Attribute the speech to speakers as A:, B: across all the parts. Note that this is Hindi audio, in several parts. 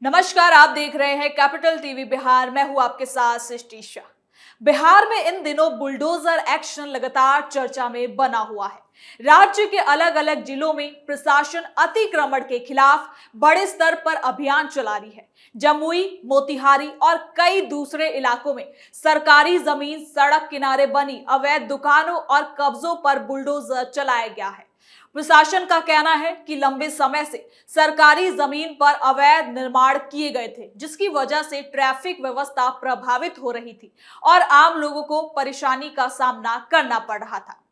A: नमस्कार, आप देख रहे हैं कैपिटल टीवी बिहार। मैं हूं आपके साथ सृष्टि शाह। बिहार में इन दिनों बुलडोजर एक्शन लगातार चर्चा में बना हुआ है। राज्य के अलग अलग जिलों में प्रशासन अतिक्रमण के खिलाफ बड़े स्तर पर अभियान चला रही है। जमुई, मोतिहारी और कई दूसरे इलाकों में सरकारी जमीन, सड़क किनारे बनी अवैध दुकानों और कब्जों पर बुलडोजर चलाया गया है। प्रशासन का कहना है कि लंबे समय से सरकारी जमीन पर अवैध निर्माण किए गए थे, जिसकी वजह से ट्रैफिक व्यवस्था प्रभावित हो रही थी और आम लोगों को परेशानी का सामना करना पड़ रहा था।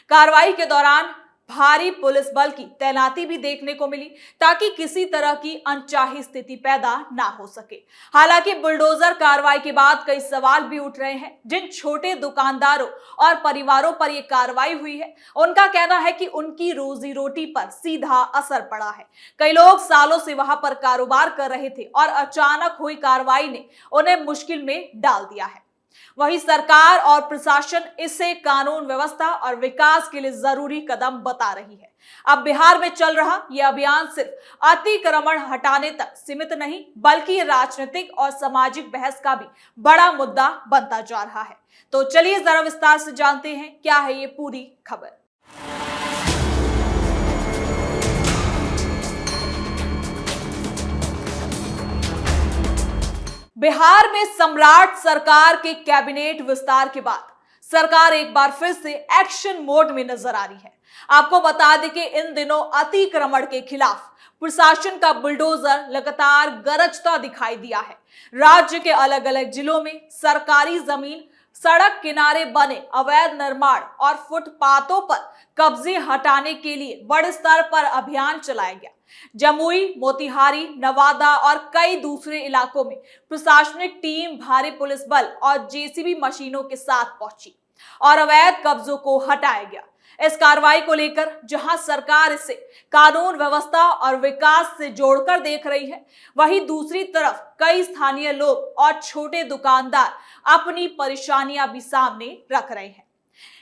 A: कार्रवाई के दौरान भारी पुलिस बल की तैनाती भी देखने को मिली ताकि किसी तरह की अनचाही स्थिति पैदा ना हो सके। हालांकि बुलडोजर कार्रवाई के बाद कई सवाल भी उठ रहे हैं। जिन छोटे दुकानदारों और परिवारों पर यह कार्रवाई हुई है, उनका कहना है कि उनकी रोजी रोटी पर सीधा असर पड़ा है। कई लोग सालों से वहां पर कारोबार कर रहे थे और अचानक हुई कार्रवाई ने उन्हें मुश्किल में डाल दिया है। वहीं सरकार और प्रशासन इसे कानून व्यवस्था और विकास के लिए जरूरी कदम बता रही है। अब बिहार में चल रहा यह अभियान सिर्फ अतिक्रमण हटाने तक सीमित नहीं, बल्कि राजनीतिक और सामाजिक बहस का भी बड़ा मुद्दा बनता जा रहा है। तो चलिए जरा विस्तार से जानते हैं क्या है ये पूरी खबर। बिहार में सम्राट सरकार के कैबिनेट विस्तार के बाद सरकार एक बार फिर से एक्शन मोड में नजर आ रही है। आपको बता दें कि इन दिनों अतिक्रमण के खिलाफ प्रशासन का बुलडोजर लगातार गरजता दिखाई दिया है। राज्य के अलग अलग जिलों में सरकारी जमीन, सड़क किनारे बने अवैध निर्माण और फुटपाथों पर कब्जे हटाने के लिए बड़े स्तर पर अभियान चलाया गया। जमुई, मोतिहारी, नवादा और कई दूसरे इलाकों में प्रशासनिक टीम भारी पुलिस बल और जेसीबी मशीनों के साथ पहुंची और अवैध कब्जों को हटाया गया। इस कार्रवाई को लेकर जहां सरकार इसे कानून व्यवस्था और विकास से जोड़कर देख रही है, वहीं दूसरी तरफ कई स्थानीय लोग और छोटे दुकानदार अपनी परेशानियां भी सामने रख रहे हैं।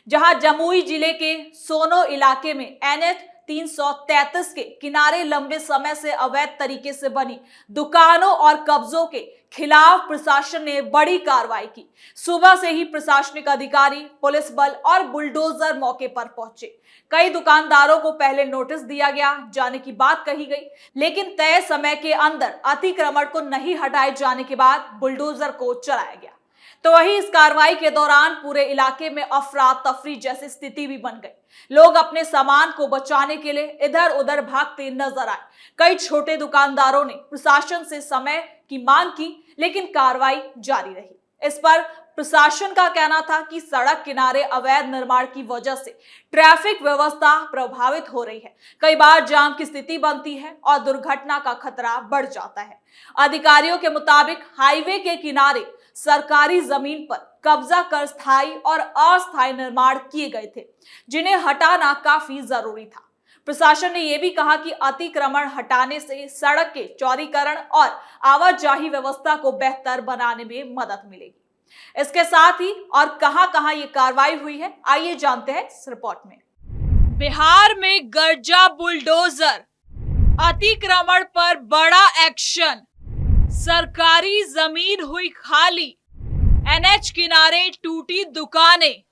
A: जहां जमुई जिले के सोनो इलाके में NH 333 के किनारे लंबे समय से अवैध तरीके से बनी दुकानों और कब्जों के खिलाफ प्रशासन ने बड़ी कार्रवाई की। सुबह से ही प्रशासनिक अधिकारी, पुलिस बल और बुलडोजर मौके पर पहुंचे। कई दुकानदारों को पहले नोटिस दिया गया, जाने की बात कही गई, लेकिन तय समय के अंदर अतिक्रमण को नहीं हटाए जाने के बाद बुलडोजर को चलाया गया। तो वहीं इस कार्रवाई के दौरान पूरे इलाके में अफरा तफरी जैसी स्थिति भी बन गई। लोग अपने सामान को बचाने के लिए इधर उधर भागते नजर आए। कई छोटे दुकानदारों ने प्रशासन से समय की मांग की, लेकिन कार्रवाई जारी रही। इस पर प्रशासन का कहना था कि सड़क किनारे अवैध निर्माण की वजह से ट्रैफिक व्यवस्था प्रभावित हो रही है। कई बार जाम की स्थिति बनती है और दुर्घटना का खतरा बढ़ जाता है। अधिकारियों के मुताबिक हाईवे के किनारे सरकारी जमीन पर कब्जा कर स्थायी और अस्थायी निर्माण किए गए थे, जिन्हें हटाना काफी जरूरी था। प्रशासन ने यह भी कहा कि अतिक्रमण हटाने से सड़क के चौड़ीकरण और आवाजाही व्यवस्था को बेहतर बनाने में मदद मिलेगी। इसके साथ ही और कहां-कहां ये कार्रवाई हुई है, आइए जानते हैं इस रिपोर्ट में। बिहार में गरजा बुलडोजर, अतिक्रमण पर बड़ा एक्शन, सरकारी जमीन हुई खाली, NH किनारे टूटी दुकानें,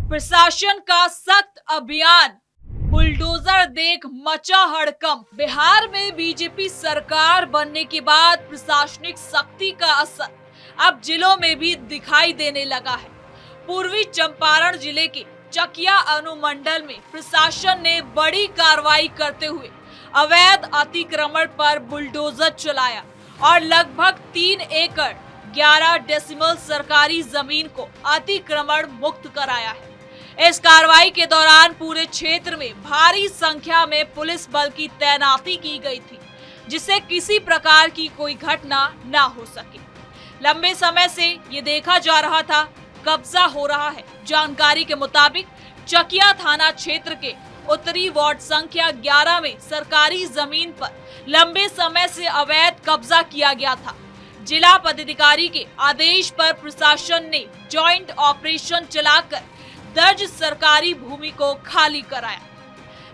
A: प्रशासन का सख्त अभियान, बुलडोजर देख मचा हड़कंप। बिहार में बीजेपी सरकार बनने के बाद प्रशासनिक सख्ती का असर अब जिलों में भी दिखाई देने लगा है। पूर्वी चंपारण जिले के चकिया अनुमंडल में प्रशासन ने बड़ी कार्रवाई करते हुए अवैध अतिक्रमण पर बुलडोजर चलाया और लगभग 3 एकड़ 11 डेसिमल सरकारी जमीन को अतिक्रमण मुक्त कराया है। इस कार्रवाई के दौरान पूरे क्षेत्र में भारी संख्या में पुलिस बल की तैनाती की गई थी, जिससे किसी प्रकार की कोई घटना न हो सके। लंबे समय से ये देखा जा रहा था कब्जा हो रहा है। जानकारी के मुताबिक चकिया थाना क्षेत्र के उत्तरी वार्ड संख्या 11 में सरकारी जमीन पर लंबे समय से अवैध कब्जा किया गया था। जिला पदाधिकारी के आदेश पर प्रशासन ने जॉइंट ऑपरेशन चलाकर दर्ज सरकारी भूमि को खाली कराया।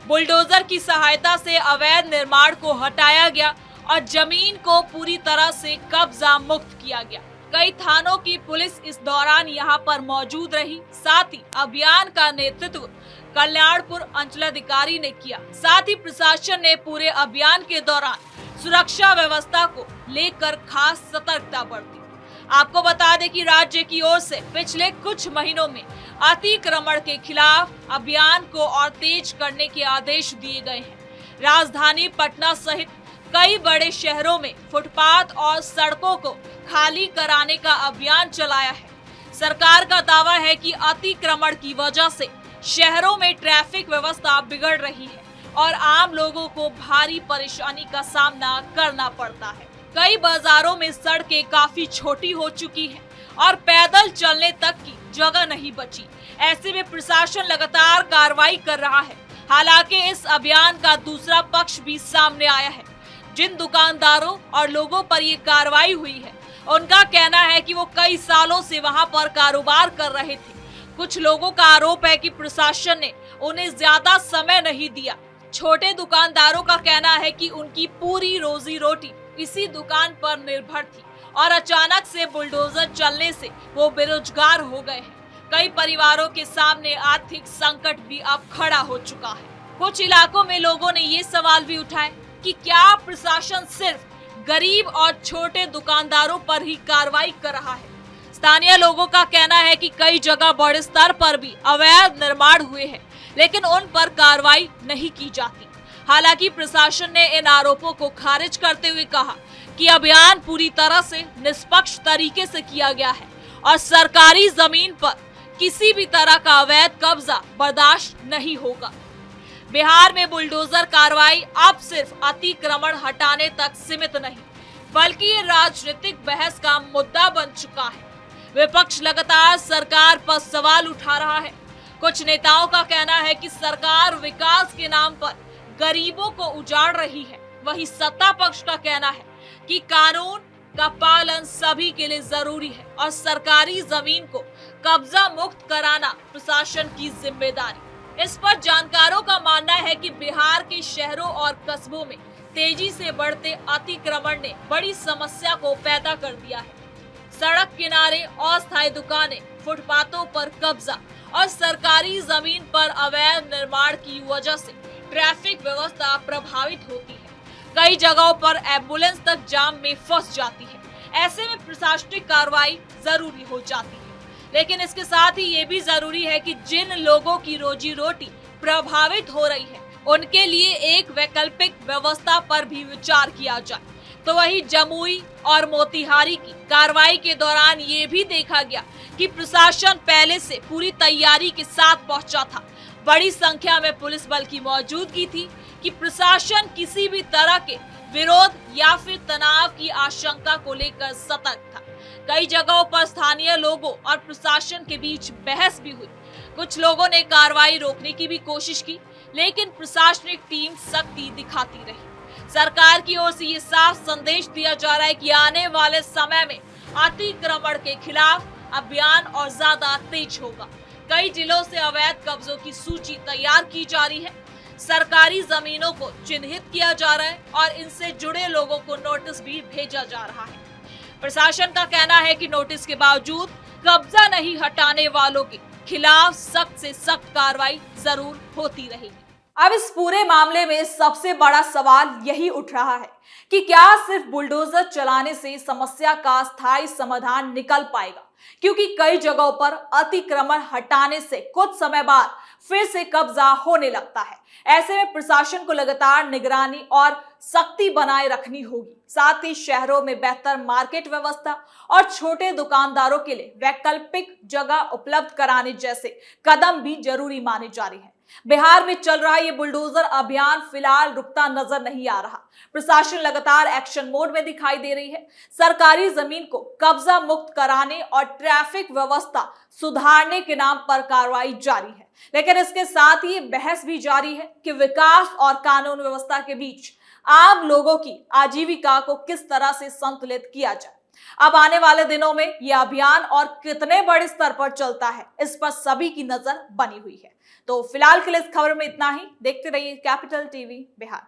A: बुलडोजर की सहायता से अवैध निर्माण को हटाया गया और जमीन को पूरी तरह से कब्जा मुक्त किया गया। कई थानों की पुलिस इस दौरान यहां पर मौजूद रही। साथ ही अभियान का नेतृत्व कल्याणपुर अंचलाधिकारी ने किया। साथ ही प्रशासन ने पूरे अभियान के दौरान सुरक्षा व्यवस्था को लेकर खास सतर्कता बरती। आपको बता दें कि राज्य की ओर से पिछले कुछ महीनों में अतिक्रमण के खिलाफ अभियान को और तेज करने के आदेश दिए गए हैं। राजधानी पटना सहित कई बड़े शहरों में फुटपाथ और सड़कों को खाली कराने का अभियान चलाया है। सरकार का दावा है कि अतिक्रमण की वजह से शहरों में ट्रैफिक व्यवस्था बिगड़ रही है और आम लोगों को भारी परेशानी का सामना करना पड़ता है। कई बाजारों में सड़कें काफी छोटी हो चुकी हैं और पैदल चलने तक की जगह नहीं बची। ऐसे में प्रशासन लगातार कार्रवाई कर रहा है। हालांकि इस अभियान का दूसरा पक्ष भी सामने आया है। जिन दुकानदारों और लोगों पर ये कार्रवाई हुई है, उनका कहना है कि वो कई सालों से वहां पर कारोबार कर रहे थे। कुछ लोगों का आरोप है कि प्रशासन ने उन्हें ज्यादा समय नहीं दिया। छोटे दुकानदारों का कहना है कि उनकी पूरी रोजी रोटी इसी दुकान पर निर्भर थी और अचानक से बुलडोजर चलने से वो बेरोजगार हो गए हैं। कई परिवारों के सामने आर्थिक संकट भी अब खड़ा हो चुका है। कुछ इलाकों में लोगों ने ये सवाल भी उठाए कि क्या प्रशासन सिर्फ गरीब और छोटे दुकानदारों पर ही कार्रवाई कर रहा है। स्थानीय लोगों का कहना है कि कई जगह बड़े स्तर पर भी अवैध निर्माण हुए हैं, लेकिन उन पर कार्रवाई नहीं की जाती। हालांकि प्रशासन ने इन आरोपों को खारिज करते हुए कहा कि अभियान पूरी तरह से निष्पक्ष तरीके से किया गया है और सरकारी जमीन पर किसी भी तरह का अवैध कब्जा बर्दाश्त नहीं होगा। बिहार में बुलडोजर कार्रवाई अब सिर्फ अतिक्रमण हटाने तक सीमित नहीं, बल्कि ये राजनीतिक बहस का मुद्दा बन चुका है। विपक्ष लगातार सरकार पर सवाल उठा रहा है। कुछ नेताओं का कहना है कि सरकार विकास के नाम पर गरीबों को उजाड़ रही है। वहीं सत्ता पक्ष का कहना है कि कानून का पालन सभी के लिए जरूरी है और सरकारी जमीन को कब्जा मुक्त कराना प्रशासन की जिम्मेदारी। इस पर जानकारों का मानना है कि बिहार के शहरों और कस्बों में तेजी से बढ़ते अतिक्रमण ने बड़ी समस्या को पैदा कर दिया है। सड़क किनारे अस्थायी दुकानें, फुटपाथों पर कब्जा और सरकारी जमीन पर अवैध निर्माण की वजह से ट्रैफिक व्यवस्था प्रभावित होती है। कई जगहों पर एम्बुलेंस तक जाम में फंस जाती है। ऐसे में प्रशासनिक कार्रवाई जरूरी हो जाती है, लेकिन इसके साथ ही ये भी जरूरी है कि जिन लोगों की रोजी रोटी प्रभावित हो रही है, उनके लिए एक वैकल्पिक व्यवस्था पर भी विचार किया जाए। तो वहीं जमुई और मोतिहारी की कार्रवाई के दौरान ये भी देखा गया कि प्रशासन पहले से पूरी तैयारी के साथ पहुंचा था। बड़ी संख्या में पुलिस बल की मौजूदगी थी कि प्रशासन किसी भी तरह के विरोध या फिर तनाव की आशंका को लेकर सतर्क था। कई जगहों पर स्थानीय लोगों और प्रशासन के बीच बहस भी हुई। कुछ लोगों ने कार्रवाई रोकने की भी कोशिश की, लेकिन प्रशासनिक टीम सख्ती दिखाती रही। सरकार की ओर से ये साफ संदेश दिया जा रहा है कि आने वाले समय में अतिक्रमण के खिलाफ अभियान और ज्यादा तेज होगा। कई जिलों से अवैध कब्जों की सूची तैयार की जा रही है। सरकारी जमीनों को चिन्हित किया जा रहा है और इनसे जुड़े लोगों को नोटिस भी भेजा जा रहा है। प्रशासन का कहना है कि नोटिस के बावजूद कब्जा नहीं हटाने वालों के खिलाफ सख्त से सख्त कार्रवाई जरूर होती रहेगी। अब इस पूरे मामले में सबसे बड़ा सवाल यही उठ रहा है कि क्या सिर्फ बुलडोजर चलाने से समस्या का स्थायी समाधान निकल पाएगा, क्योंकि कई जगहों पर अतिक्रमण हटाने से कुछ समय बाद फिर से कब्जा होने लगता है। ऐसे में प्रशासन को लगातार निगरानी और सख्ती बनाए रखनी होगी। साथ ही शहरों में बेहतर मार्केट व्यवस्था और छोटे दुकानदारों के लिए वैकल्पिक जगह उपलब्ध कराने जैसे कदम भी जरूरी माने जा रहे हैं। बिहार में चल रहा ये बुलडोजर अभियान फिलहाल रुकता नजर नहीं आ रहा। प्रशासन लगातार एक्शन मोड में दिखाई दे रही है। सरकारी जमीन को कब्जा मुक्त कराने और ट्रैफिक व्यवस्था सुधारने के नाम पर कार्रवाई जारी है, लेकिन इसके साथ ही बहस भी जारी है कि विकास और कानून व्यवस्था के बीच आम लोगों की आजीविका को किस तरह से संतुलित किया जाए। अब आने वाले दिनों में यह अभियान और कितने बड़े स्तर पर चलता है, इस पर सभी की नजर बनी हुई है। तो फिलहाल के लिए इस खबर में इतना ही। देखते रहिए कैपिटल टीवी बिहार।